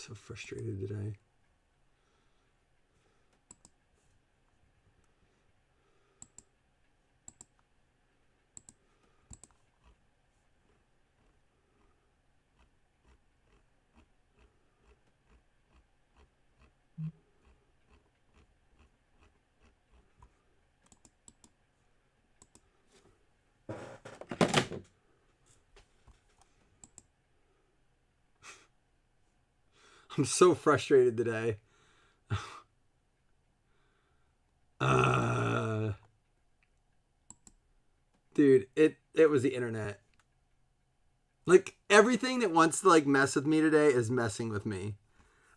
So frustrated today. I'm so frustrated today. Dude, it was the internet. Like, everything that wants to, like, mess with me today is messing with me.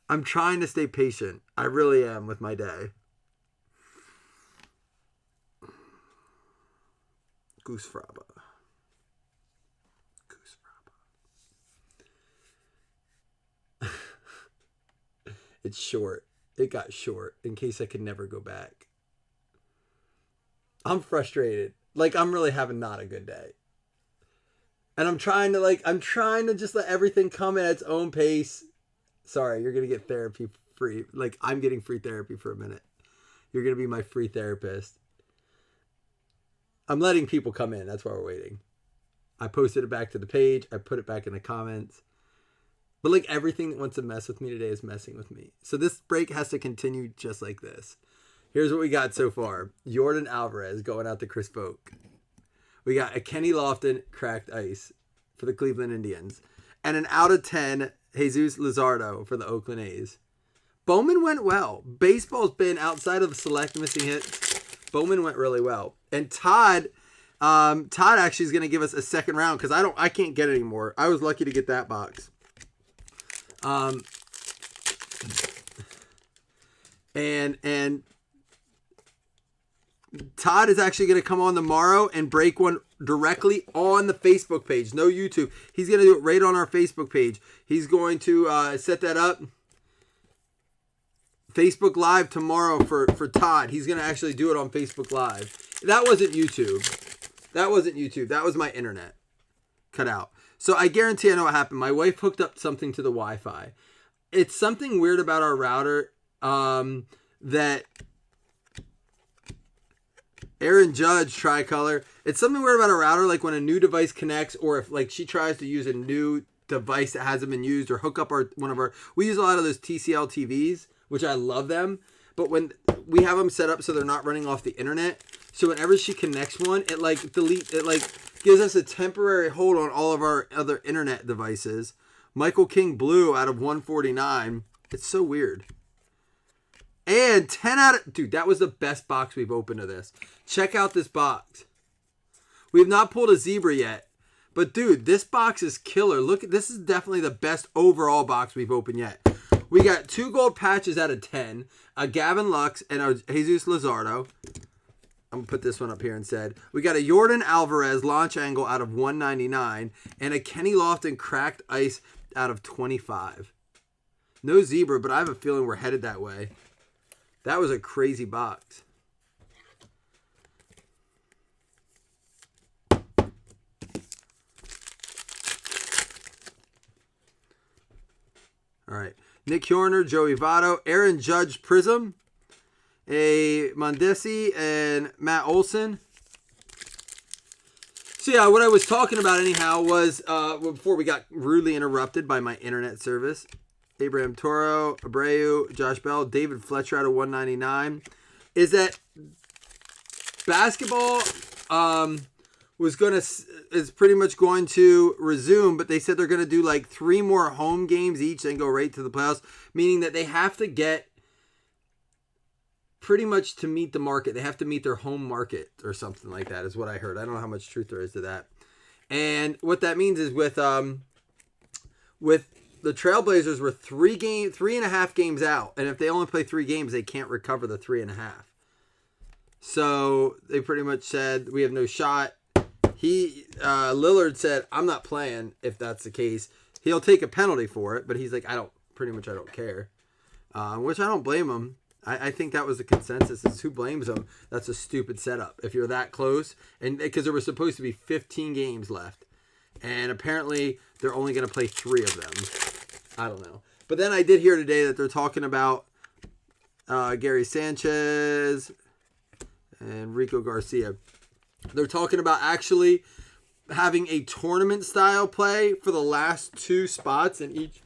I'm trying to stay patient. I really am with my day. Goose Fraba. Goose Fraba. It's short. It got short in case I could never go back. I'm frustrated. Like, I'm really having not a good day. And I'm trying to just let everything come at its own pace. Sorry, you're going to get therapy free. Like, I'm getting free therapy for a minute. You're going to be my free therapist. I'm letting people come in. That's why we're waiting. I posted it back to the page. I put it back in the comments. But, like, everything that wants to mess with me today is messing with me. So this break has to continue just like this. Here's what we got so far. Jordan Alvarez going out to Chris Vogt. We got a Kenny Lofton cracked ice for the Cleveland Indians. And an out of 10 Jesus Luzardo for the Oakland A's. Bowman went well. Baseball's been outside of the select missing hits. Bowman went really well. And Todd actually is going to give us a second round because I can't get any more. I was lucky to get that box. And Todd is actually going to come on tomorrow and break one directly on the Facebook page. No YouTube. He's going to do it right on our Facebook page. He's going to set that up. Facebook Live tomorrow for Todd. He's going to actually do it on Facebook Live. That wasn't YouTube. That was my internet cut out. So I guarantee I know what happened. My wife hooked up something to the Wi-Fi. It's something weird about our router that Aaron Judge Tricolor. It's something weird about a router, like when a new device connects, or if like she tries to use a new device that hasn't been used, or hook up we use a lot of those TCL TVs, which I love them, but when we have them set up so they're not running off the internet, so whenever she connects one, it gives us a temporary hold on all of our other internet devices. Michael King Blue out of 149. It's so weird. And 10 out of... Dude, that was the best box we've opened of this. Check out this box. We've not pulled a zebra yet. But, dude, this box is killer. Look, this is definitely the best overall box we've opened yet. We got 2 gold patches out of 10. A Gavin Lux and a Jesus Luzardo. I'm going to put this one up here instead. We got a Jordan Alvarez launch angle out of 199. And a Kenny Lofton cracked ice out of 25. No zebra, but I have a feeling we're headed that way. That was a crazy box. All right. Nick Horner, Joey Votto, Aaron Judge Prism, a Mondesi, and Matt Olson. So yeah, what I was talking about anyhow was before we got rudely interrupted by my internet service. Abraham Toro, Abreu, Josh Bell, David Fletcher out of 199. Is that basketball is pretty much going to resume, but they said they're going to do like 3 more home games each and go right to the playoffs, meaning that they have to get pretty much to meet the market. They have to meet their home market or something like that is what I heard. I don't know how much truth there is to that. And what that means is with the Trailblazers were 3.5 games out, and if they only play 3 games, they can't recover the 3.5. So they pretty much said we have no shot. Lillard said, "I'm not playing if that's the case. He'll take a penalty for it, but he's like, I don't care," which I don't blame him. I think that was the consensus: is who blames him? That's a stupid setup. If you're that close, and because there were supposed to be 15 games left. And apparently, they're only going to play 3 of them. I don't know. But then I did hear today that they're talking about Gary Sanchez and Rico Garcia. They're talking about actually having a tournament style play for the last 2 spots in each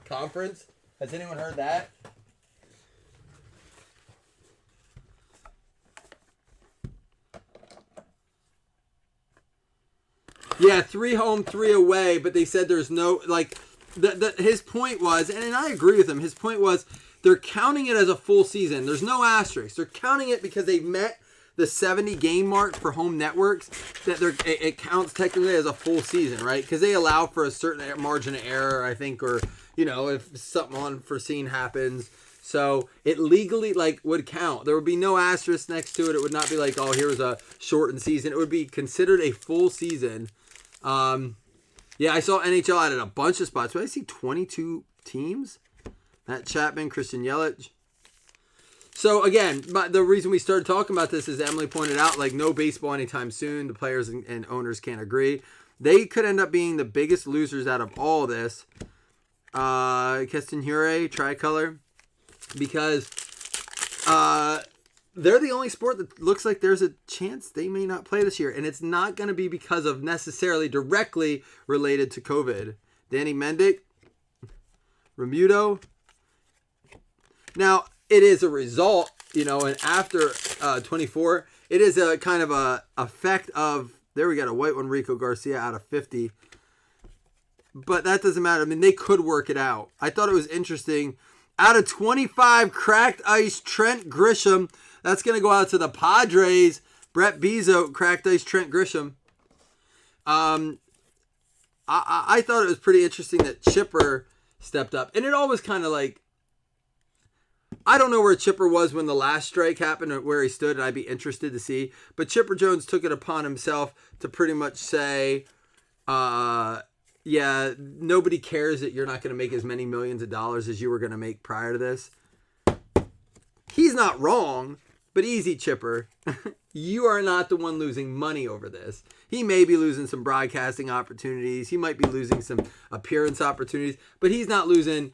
conference. Has anyone heard that? Yeah, 3 home, 3 away, but they said there's no, like, his point was, and I agree with him, his point was they're counting it as a full season. There's no asterisk. They're counting it because they've met the 70 game mark for home networks, that it counts technically as a full season, right? Because they allow for a certain margin of error, I think, or, if something unforeseen happens. So it legally, would count. There would be no asterisk next to it. It would not be like, oh, here's a shortened season. It would be considered a full season. Yeah, I saw NHL added a bunch of spots. But I see 22 teams. Matt Chapman, Christian Yelich. So again, the reason we started talking about this is Emily pointed out, no baseball anytime soon. The players and owners can't agree. They could end up being the biggest losers out of all this. Castanhure, tricolor, because they're the only sport that looks like there's a chance they may not play this year, and it's not going to be because of necessarily directly related to COVID. Danny Mendick, Remuto. Now, it is a result, and after 24, it is a kind of a effect of, there we got a white one, Rico Garcia out of 50. But that doesn't matter. I mean, they could work it out. I thought it was interesting. Out of 25, cracked ice, Trent Grisham. That's going to go out to the Padres. Brett Bezos, cracked ice, Trent Grisham. I thought it was pretty interesting that Chipper stepped up. And it always kind of I don't know where Chipper was when the last strike happened or where he stood, and I'd be interested to see. But Chipper Jones took it upon himself to pretty much say, yeah, nobody cares that you're not going to make as many millions of dollars as you were going to make prior to this. He's not wrong, but easy, Chipper. You are not the one losing money over this. He may be losing some broadcasting opportunities. He might be losing some appearance opportunities, but he's not losing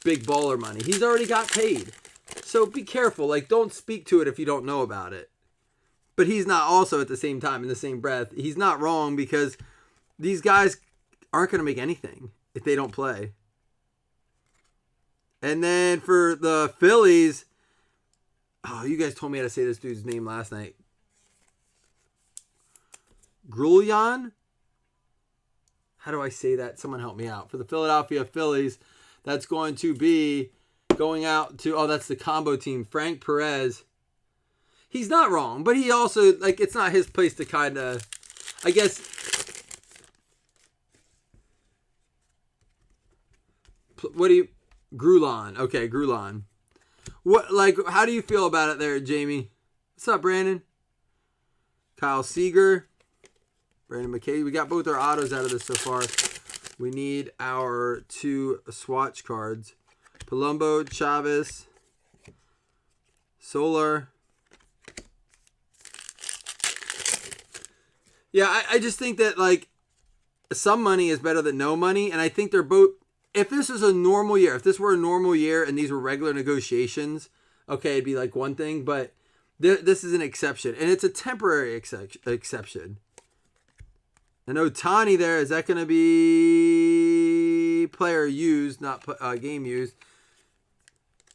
big baller money. He's already got paid. So be careful. Don't speak to it if you don't know about it. But he's not also at the same time, in the same breath, he's not wrong, because these guys aren't going to make anything if they don't play. And then for the Phillies, you guys told me how to say this dude's name last night. Gruljan? How do I say that? Someone help me out. For the Philadelphia Phillies, that's going to be going out to, that's the combo team, Frank Perez. He's not wrong, but he also, it's not his place to kind of, I guess, Grulon. Okay, Grulon. What, how do you feel about it there, Jamie? What's up, Brandon? Kyle Seager. Brandon McKay. We got both our autos out of this so far. We need our 2 swatch cards. Palumbo, Chavez, Solar. Yeah, I just think that, some money is better than no money. And I think they're both, if this is a normal year, if this were a normal year and these were regular negotiations, okay, it'd be one thing. But this is an exception. And it's a temporary exception. And Ohtani there, is that going to be player used, not game used?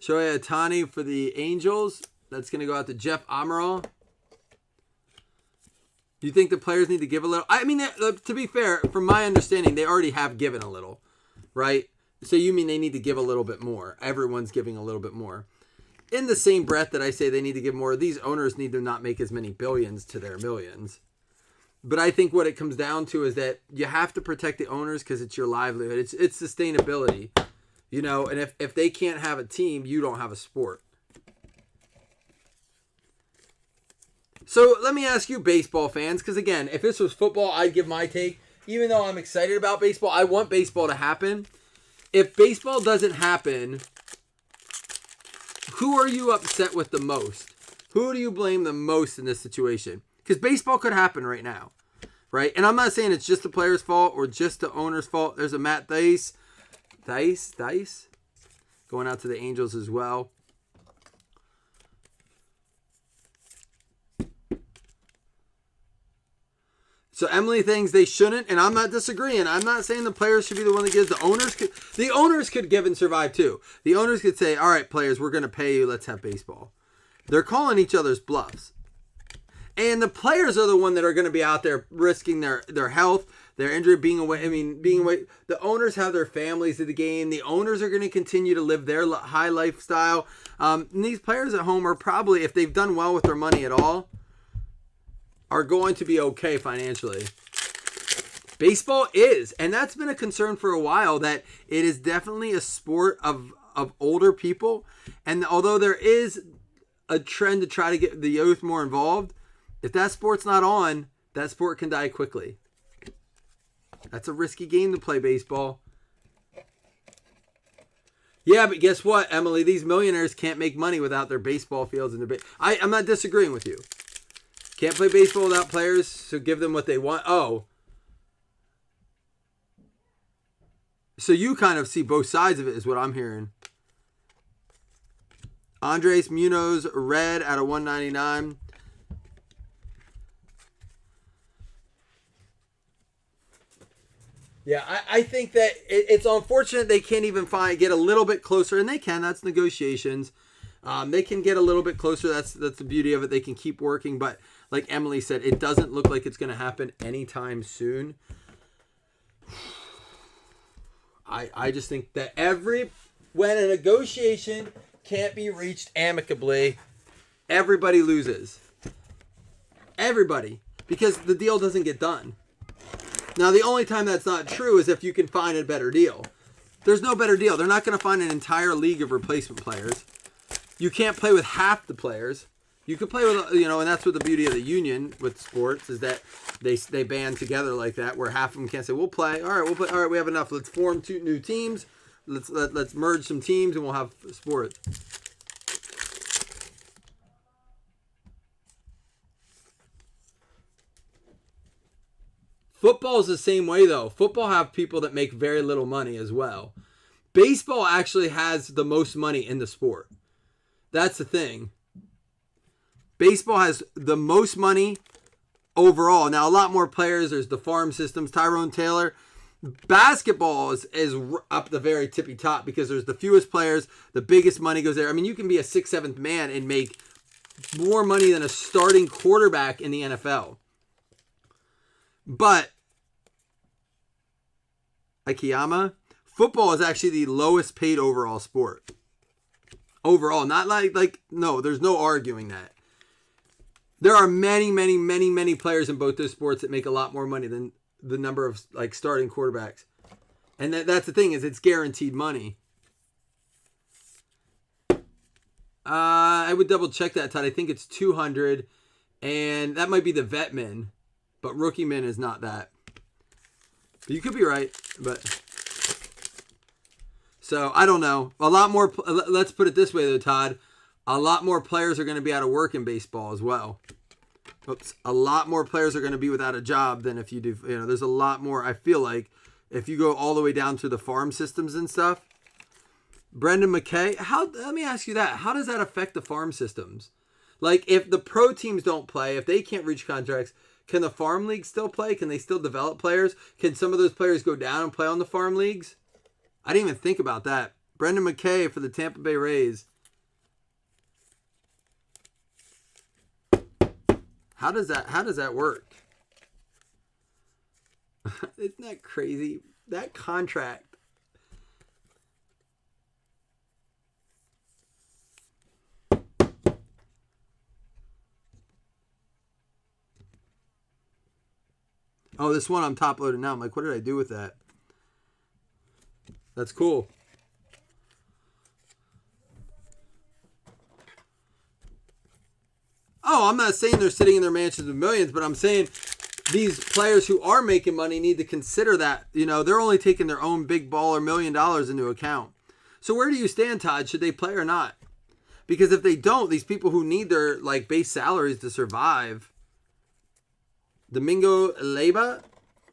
Shohei Ohtani for the Angels. That's going to go out to Jeff Amaral. Do you think the players need to give a little? I mean, to be fair, from my understanding, they already have given a little, right? So you mean they need to give a little bit more. Everyone's giving a little bit more. In the same breath that I say they need to give more, these owners need to not make as many billions to their millions. But I think what it comes down to is that you have to protect the owners because it's your livelihood. It's sustainability. And if they can't have a team, you don't have a sport. So let me ask you, baseball fans, because again, if this was football, I'd give my take. Even though I'm excited about baseball, I want baseball to happen. If baseball doesn't happen, who are you upset with the most? Who do you blame the most in this situation? Because baseball could happen right now, right? And I'm not saying it's just the player's fault or just the owner's fault. There's a Matt Thaiss. going out to the Angels as well. So Emily thinks they shouldn't, and I'm not disagreeing. I'm not saying the players should be the one that gives. The owners could give and survive too. The owners could say, all right, players, we're going to pay you. Let's have baseball. They're calling each other's bluffs. And the players are the one that are going to be out there risking their health, their injury, being away. The owners have their families at the game. The owners are going to continue to live their high lifestyle. And these players at home are probably, if they've done well with their money at all, are going to be okay financially. Baseball is, and that's been a concern for a while, that it is definitely a sport of older people. And although there is a trend to try to get the youth more involved, if that sport's not on, that sport can die quickly. That's a risky game to play, baseball. Yeah, but guess what, Emily? These millionaires can't make money without their baseball fields and I'm not disagreeing with you. Can't play baseball without players, so give them what they want. Oh. So you kind of see both sides of it is what I'm hearing. Andres Munoz, red out of 199. Yeah, I think that it's unfortunate they can't even get a little bit closer, and they can. That's negotiations. They can get a little bit closer. That's the beauty of it. They can keep working, but like Emily said, it doesn't look like it's going to happen anytime soon. I just think that when a negotiation can't be reached amicably, everybody loses. Everybody. Because the deal doesn't get done. Now, the only time that's not true is if you can find a better deal. There's no better deal. They're not going to find an entire league of replacement players. You can't play with half the players. You could play with, and that's what the beauty of the union with sports is that they band together like that, where half of them can't say, we'll play. All right, we'll play. All right, we have enough. Let's form 2 new teams. Let's merge some teams and we'll have sports. Football is the same way, though. Football have people that make very little money as well. Baseball actually has the most money in the sport. That's the thing. Baseball has the most money overall. Now, a lot more players. There's the farm systems. Tyrone Taylor. Basketball is up the very tippy top because there's the fewest players. The biggest money goes there. I mean, you can be a 6th, 7th man and make more money than a starting quarterback in the NFL. But, Akiyama, football is actually the lowest paid overall sport. Overall, not no, there's no arguing that. There are many players in both those sports that make a lot more money than the number of starting quarterbacks. And that's the thing, is it's guaranteed money. I would double check that, Todd. I think it's 200, and that might be the vet min. But rookie min is not that. But you could be right. But so I don't know. A lot more. Let's put it this way, though, Todd. A lot more players are going to be out of work in baseball as well. Oops. A lot more players are going to be without a job than if you do. There's a lot more. I feel like if you go all the way down to the farm systems and stuff. Brendan McKay. Let me ask you that. How does that affect the farm systems? Like if the pro teams don't play, if they can't reach contracts. Can the farm leagues still play? Can they still develop players? Can some of those players go down and play on the farm leagues? I didn't even think about that. Brendan McKay for the Tampa Bay Rays. How does that work? Isn't that crazy? That contract. Oh, this one I'm top loaded now. I'm like, what did I do with that? That's cool. Oh, I'm not saying they're sitting in their mansions with millions, but I'm saying these players who are making money need to consider that. They're only taking their own big ball or $1 million into account. So where do you stand, Todd? Should they play or not? Because if they don't, these people who need their base salaries to survive. Domingo Leyba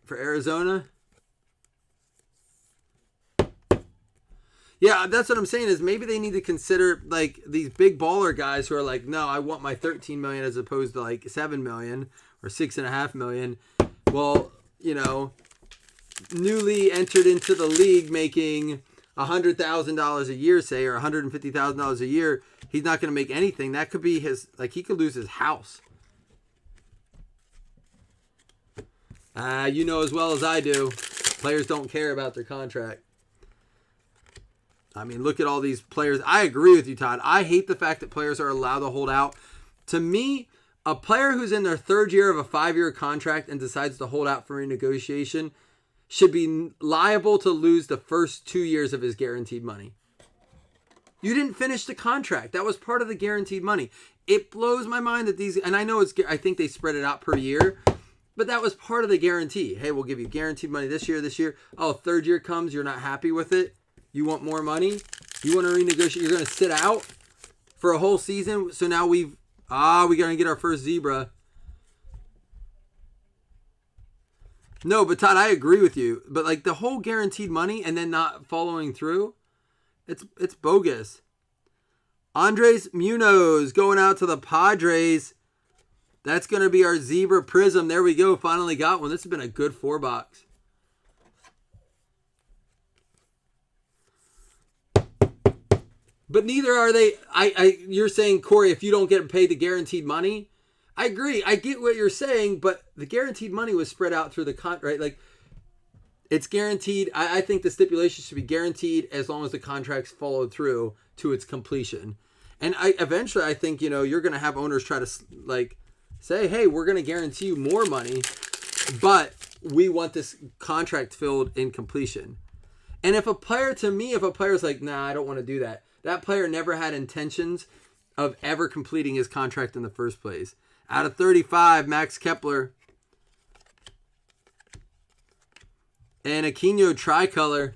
for Arizona. Yeah, that's what I'm saying is maybe they need to consider like these big baller guys who are like, no, I want my 13 million as opposed to like 7 million or 6.5 million. Well, you know, newly entered into the league making $100,000 a year, say, or $150,000 a year, he's not going to make anything. That could be his, like, he could lose his house. You know as well as I do, players don't care about their contract. I mean, look at all these players. I agree with you, Todd. I hate the fact that players are allowed to hold out. To me, a player who's in their third year of a 5-year contract and decides to hold out for renegotiation should be liable to lose the first 2 years of his guaranteed money. You didn't finish the contract. That was part of the guaranteed money. It blows my mind that these, and I know I think they spread it out per year, but that was part of the guarantee. Hey, we'll give you guaranteed money this year, this year. Oh, third year comes, you're not happy with it. You want more money? You want to renegotiate? You're going to sit out for a whole season? So now we got to get our first zebra. No, but Todd, I agree with you. But like the whole guaranteed money and then not following through, it's bogus. Andres Munoz going out to the Padres. That's going to be our zebra prism. There we go. Finally got one. This has been a good 4-box. But neither are they. You're saying, Corey, if you don't get paid the guaranteed money, I agree. I get what you're saying, but the guaranteed money was spread out through the contract, right? Like, it's guaranteed. I think the stipulation should be guaranteed as long as the contract's followed through to its completion. And eventually, I think, you're going to have owners try to, like, say, hey, we're going to guarantee you more money, but we want this contract filled in completion. And if a player's like, nah, I don't want to do that, that player never had intentions of ever completing his contract in the first place. Out of 35, Max Kepler. And Aquino tricolor.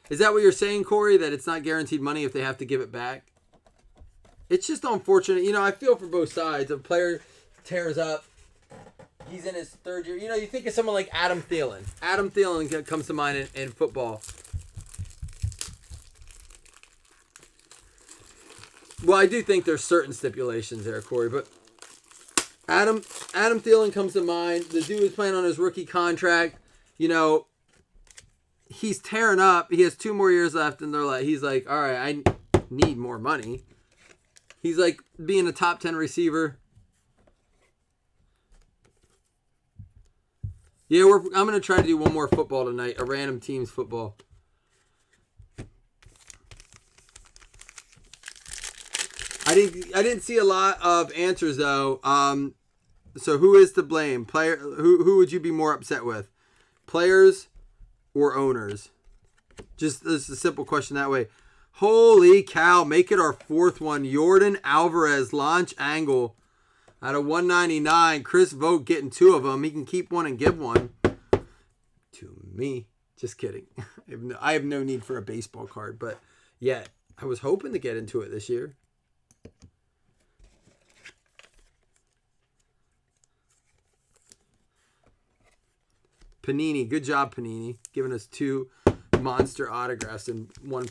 Is that what you're saying, Corey? That it's not guaranteed money if they have to give it back? It's just unfortunate. I feel for both sides. A player tears up. He's in his third year. You think of someone like Adam Thielen. Adam Thielen comes to mind in football. Well, I do think there's certain stipulations there, Corey, but Adam Thielen comes to mind. The dude is playing on his rookie contract. He's tearing up. He has 2 more years left, and he's like, all right, I need more money. He's like being a top 10 receiver. Yeah, I'm going to try to do one more football tonight, a random teams football. I didn't see a lot of answers though. So who is to blame? Who would you be more upset with? Players or owners? Just this is a simple question that way. Holy cow, make it our 4th one. Jordan Alvarez launch angle out of 199. Chris Vogt getting 2 of them. He can keep one and give one to me. Just kidding. I have no need for a baseball card, but yeah, I was hoping to get into it this year. Panini, good job, Panini, giving us 2 monster autographs in one.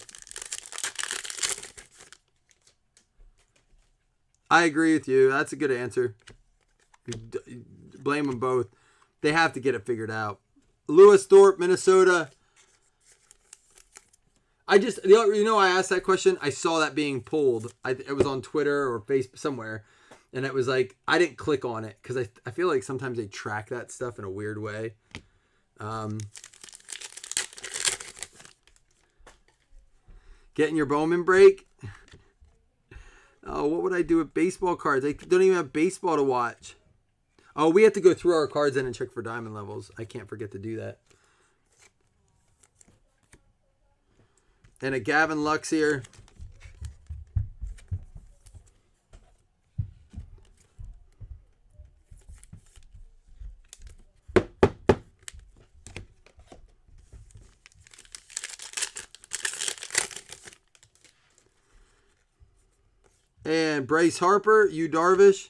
I agree with you. That's a good answer. Blame them both. They have to get it figured out. Lewis Thorpe, Minnesota. I asked that question. I saw that being pulled. It was on Twitter or Facebook somewhere. And it was like, I didn't click on it because I feel like sometimes they track that stuff in a weird way. Getting your Bowman break. Oh, what would I do with baseball cards? I don't even have baseball to watch. Oh, we have to go through our cards in and check for diamond levels. I can't forget to do that. And a Gavin Lux here. And Bryce Harper, Yu Darvish.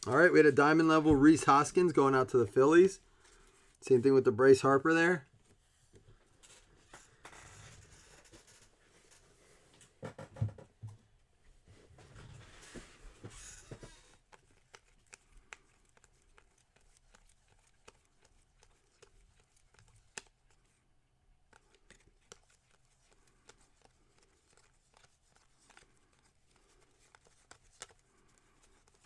All right, we had a diamond level Rhys Hoskins going out to the Phillies. Same thing with the Bryce Harper there.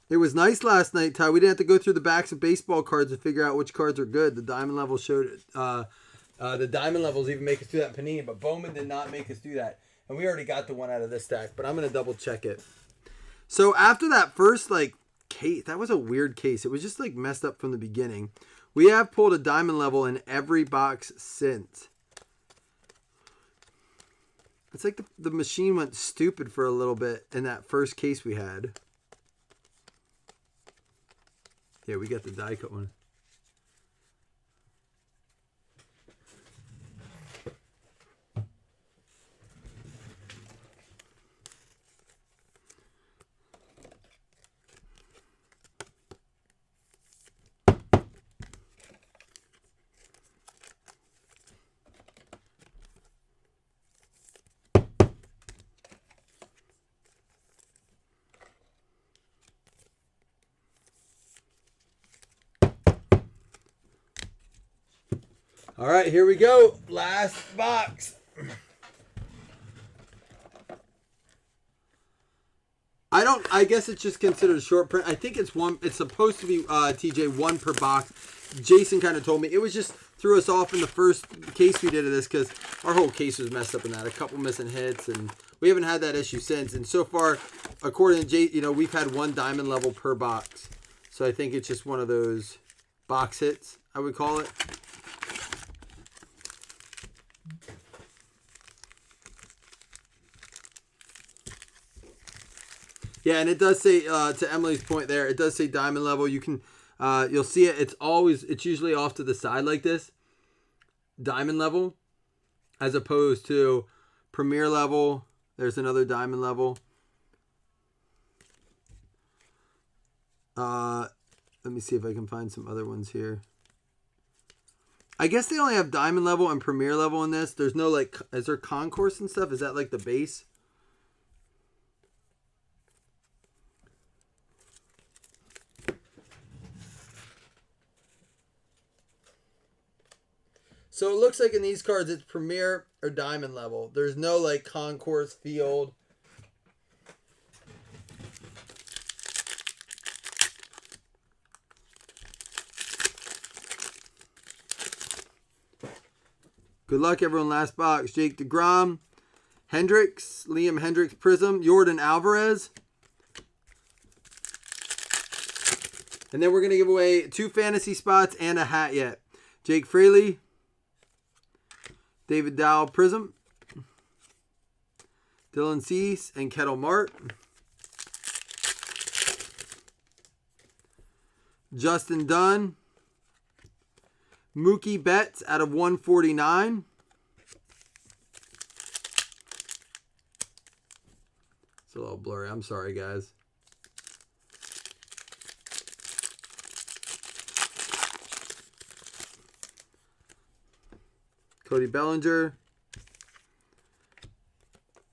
It was nice last night, Ty. We didn't have to go through the backs of baseball cards to figure out which cards are good. The diamond level showed the diamond levels even make us do that in Panini, but Bowman did not make us do that. And we already got the one out of this stack, but I'm going to double check it. So after that first case, that was a weird case. It was just messed up from the beginning. We have pulled a diamond level in every box since. It's like the machine went stupid for a little bit in that first case we had. Yeah, we got the die cut one. All right, here we go. Last box. I guess it's just considered a short print. I think it's one. It's supposed to be TJ one per box. Jason kind of told me it was just threw us off in the first case we did of this because our whole case was messed up in that. A couple missing hits, and we haven't had that issue since. And so far, according to Jay, we've had one diamond level per box. So I think it's just one of those box hits, I would call it. Yeah, and it does say, to Emily's point there, it does say diamond level. You can, you'll see it. It's usually off to the side like this. Diamond level. As opposed to premier level. There's another diamond level. Let me see if I can find some other ones here. I guess they only have diamond level and premier level in this. There's no is there concourse and stuff? Is that the base? So it looks like in these cards it's premier or diamond level. There's no concourse field. Good luck, everyone. Last box. Jake DeGrom, Hendricks, Liam Hendricks Prism, Jordan Alvarez. And then we're going to give away 2 fantasy spots and a hat yet. Jake Fraley, David Dow Prism, Dylan Cease, and Kettle Mart. Justin Dunn, Mookie Betts out of 149. It's a little blurry. I'm sorry, guys. Cody Bellinger,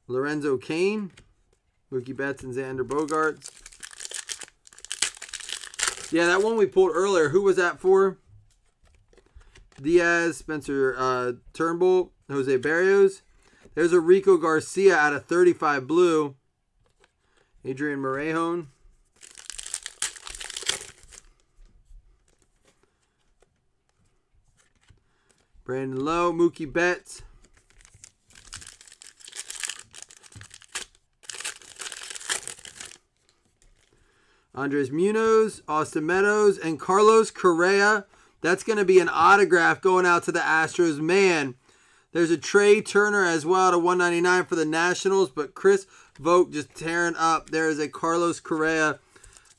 Lorenzo Cain, Mookie Betts, and Xander Bogaerts. Yeah, that one we pulled earlier. Who was that for? Diaz, Spencer Turnbull, Jose Barrios. There's a Rico Garcia out of 35 blue. Adrian Morejon. Brandon Lowe, Mookie Betts. Andres Munoz, Austin Meadows, and Carlos Correa. That's going to be an autograph going out to the Astros. Man, there's a Trey Turner as well to 199 for the Nationals, but Chris Vogt just tearing up. There is a Carlos Correa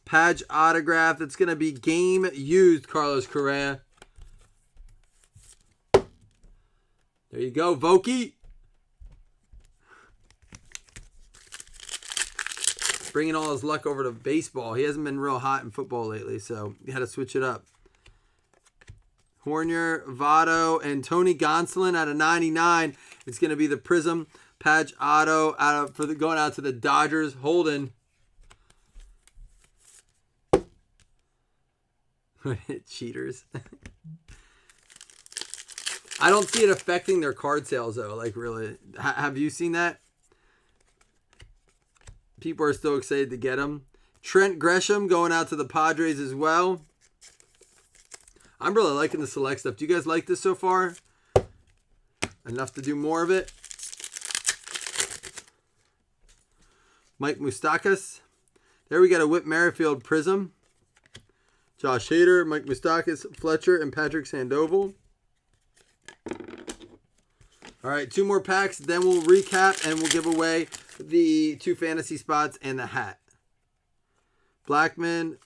patch autograph. That's going to be game used, Carlos Correa. There you go, Vokey. bringing all his luck over to baseball. He hasn't been real hot in football lately, so he had to switch it up. Hornier, Votto, and Tony Gonsolin out of 99. It's going to be the Prism patch auto going out to the Dodgers. Holden. Cheaters. I don't see it affecting their card sales, though. Like, really. Have you seen that? People are still excited to get them. Trent Gresham going out to the Padres as well. I'm really liking the select stuff. Do you guys like this so far? Enough to do more of it. Mike Moustakas. There we got a Whit Merrifield Prism. Josh Hader, Mike Moustakas, Fletcher, and Patrick Sandoval. All right, 2 more packs. Then we'll recap and we'll give away the 2 fantasy spots and the hat. Blackman,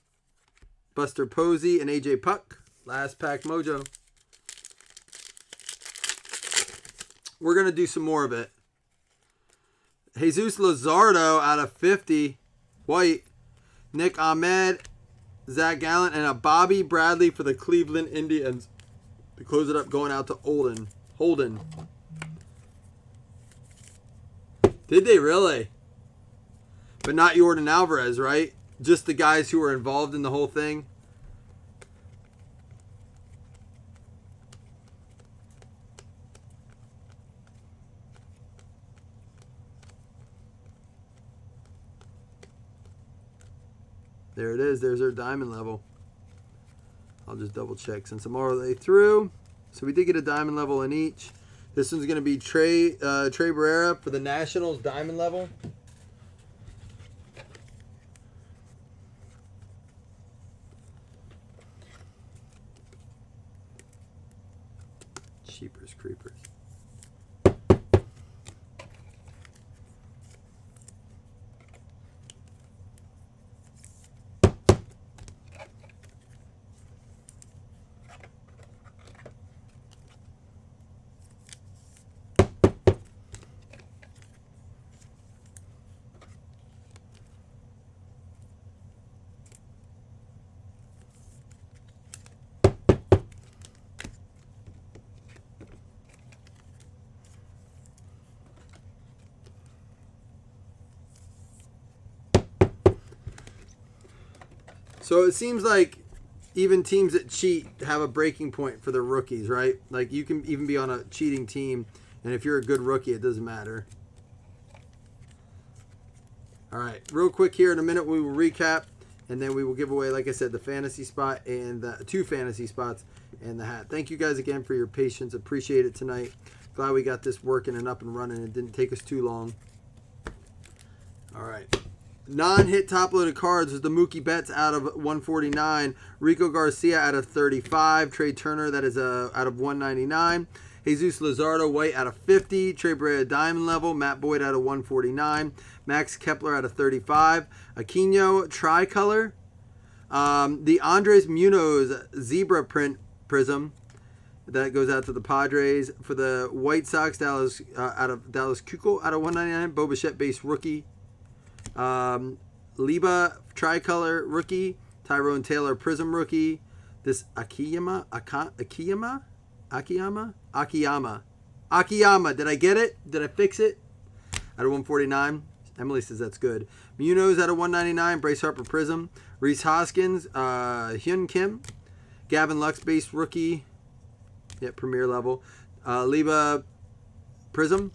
Buster Posey, and AJ Puck. Last pack mojo. We're going to do some more of it. Jesus Luzardo out of 50. White. Nick Ahmed, Zach Gallen, and a Bobby Bradley for the Cleveland Indians. To close it up, going out to Holden. Did they really? But not Yordan Alvarez, right? Just the guys who were involved in the whole thing. There it is. There's our diamond level. I'll just double check since I'm already through. So we did get a diamond level in each. This one's going to be Trey Barrera for the Nationals diamond level. Cheapers creepers. So it seems like even teams that cheat have a breaking point for their rookies, right? Like you can even be on a cheating team, and if you're a good rookie, it doesn't matter. All right, real quick here in a minute, we will recap, and then we will give away, like I said, the fantasy spot and the 2 fantasy spots and the hat. Thank you guys again for your patience. Appreciate it tonight. Glad we got this working and up and running. It didn't take us too long. All right. Non-hit top-loaded cards was the Mookie Betts out of 149. Rico Garcia out of 35. Trey Turner, that is out of 199. Jesus Luzardo White out of 50. Trey Barrera diamond level. Matt Boyd out of 149. Max Kepler out of 35. Aquino tricolor. The Andres Munoz zebra print prism. That goes out to the Padres. For the White Sox, Dallas Keuchel out of 199. Bo Bichette base rookie. Liba tricolor rookie, Tyrone Taylor prism rookie. This Akiyama. Did I get it? Did I fix it? Out of 149. Emily says that's good. Munoz out of 199. Bryce Harper prism. Reese Hoskins, Hyun Kim, Gavin Lux base rookie. Yeah, premier level. Liba prism.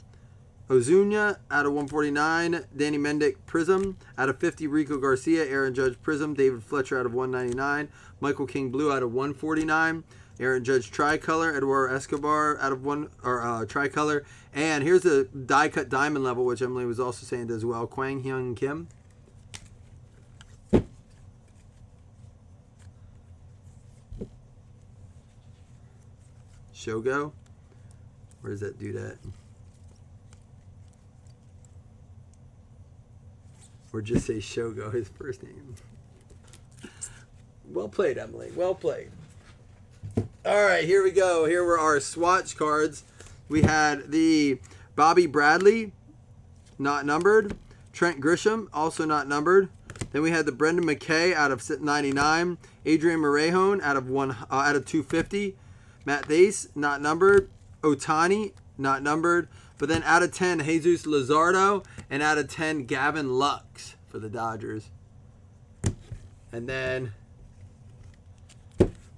Ozuna out of 149, Danny Mendick Prism out of 50, Rico Garcia, Aaron Judge Prism, David Fletcher out of 199, Michael King Blue out of 149, Aaron Judge Tricolor, Eduardo Escobar out of Tricolor, and here's a die cut diamond level, which Emily was also saying as well, Kwang Hyun Kim. Shogo, where's that dude at? Or just say Shogo, his first name. Well played, Emily. Well played. All right, here we go. Here were our swatch cards. We had the Bobby Bradley, not numbered. Trent Grisham, also not numbered. Then we had the Brendan McKay out of 99. Adrian Morejon out of 250. Matt Thace, not numbered. Otani, not numbered. But then out of 10, Jesus Luzardo. And out of 10, Gavin Lux for the Dodgers. And then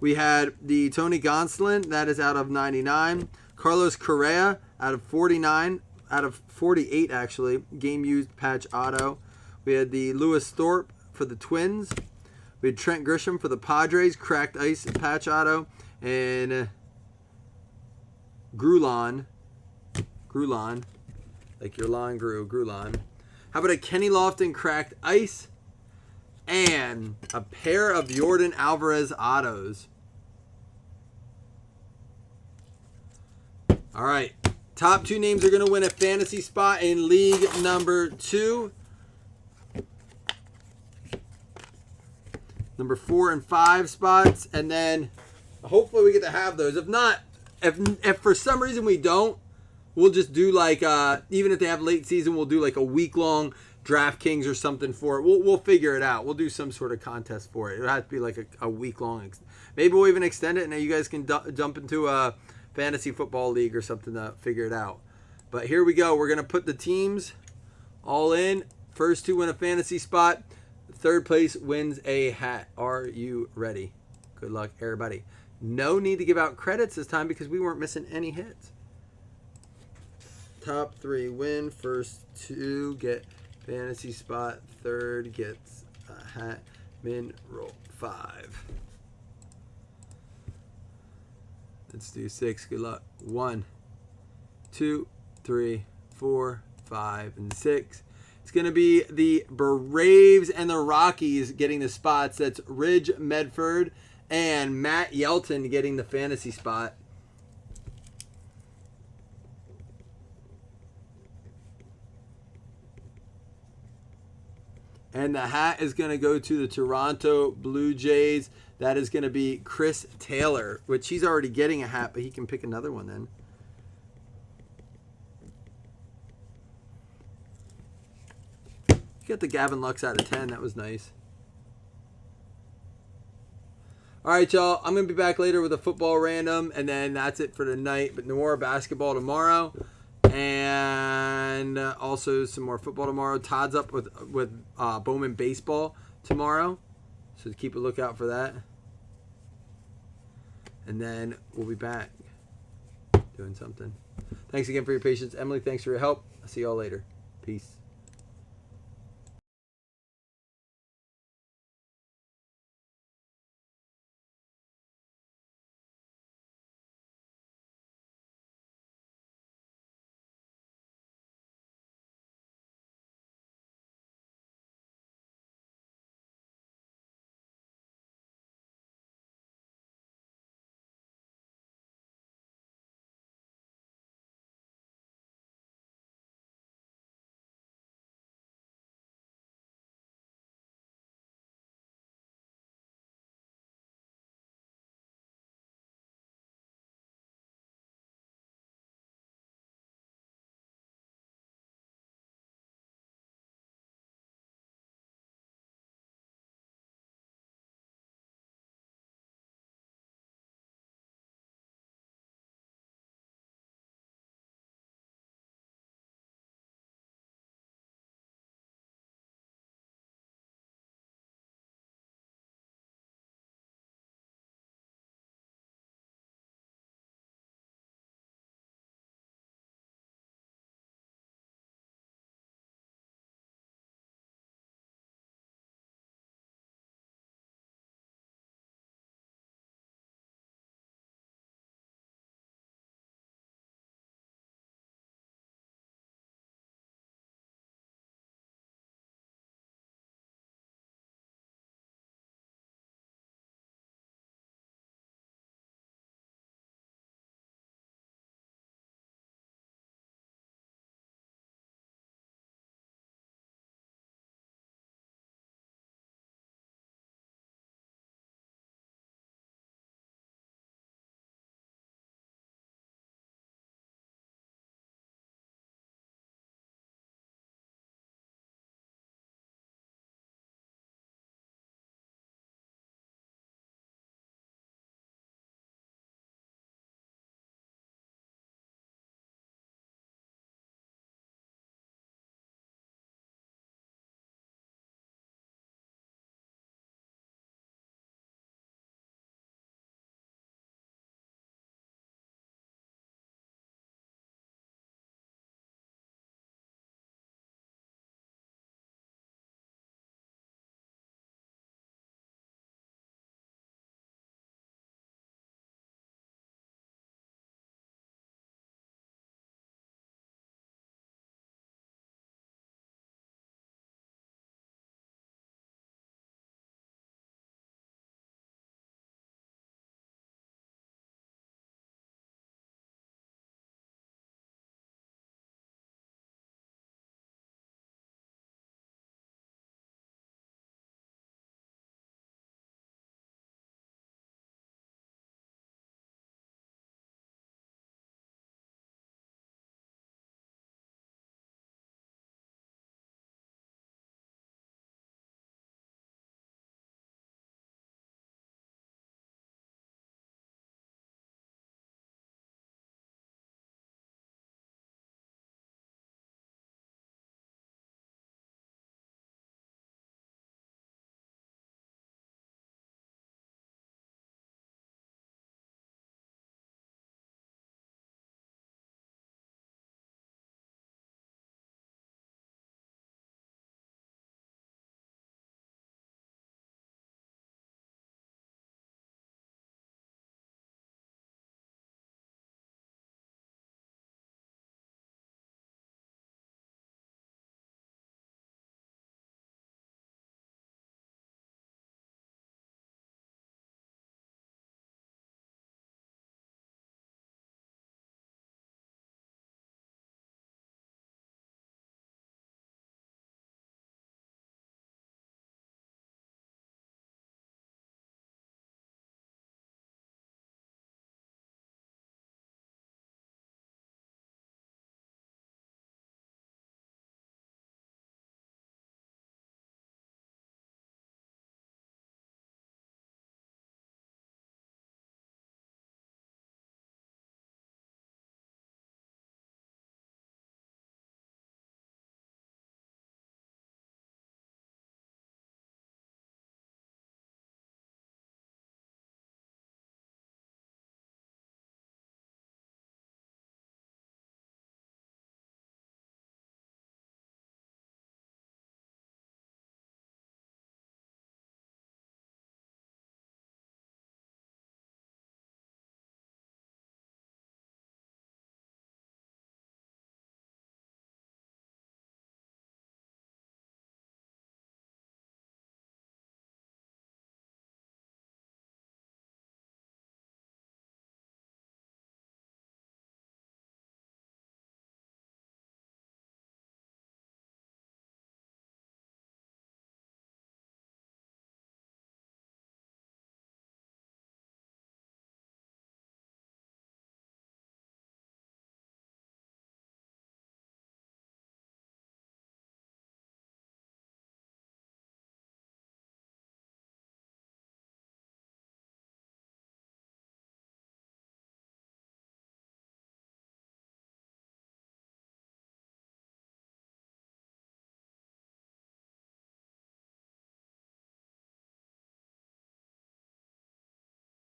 we had the Tony Gonsolin. That is out of 99. Carlos Correa out of 49. Out of 48, actually. Game used patch auto. We had the Lewis Thorpe for the Twins. We had Trent Grisham for the Padres. Cracked ice patch auto. And Grulon. Like your lawn grew. Grulon. How about a Kenny Lofton cracked ice? And a pair of Yordan Alvarez autos. All right. Top 2 names are going to win a fantasy spot in league number 2. Number 4 and 5 spots. And then hopefully we get to have those. If not, if for some reason we don't, we'll just do like, even if they have late season, we'll do like a week-long DraftKings or something for it. We'll figure it out. We'll do some sort of contest for it. It'll have to be like a week-long. Maybe we'll even extend it, and then you guys can jump into a fantasy football league or something to figure it out. But here we go. We're going to put the teams all in. First 2 win a fantasy spot. Third place wins a hat. Are you ready? Good luck, everybody. No need to give out credits this time because we weren't missing any hits. Top 3 win. First 2 get fantasy spot. Third gets a hat. Min roll 5. Let's do 6. Good luck. 1, 2, 3, 4, 5, and 6. It's going to be the Braves and the Rockies getting the spots. That's Ridge Medford and Matt Yelton getting the fantasy spot. And the hat is going to go to the Toronto Blue Jays. That is going to be Chris Taylor, which he's already getting a hat, but he can pick another one then. You got the Gavin Lux out of 10. That was nice. All right, y'all. I'm going to be back later with a football random, and then that's it for tonight. But no more basketball tomorrow. And also some more football tomorrow. Todd's up with Bowman baseball tomorrow, so keep a lookout for that. And then we'll be back doing something. Thanks again for your patience. Emily, thanks for your help. I'll see y'all later. Peace.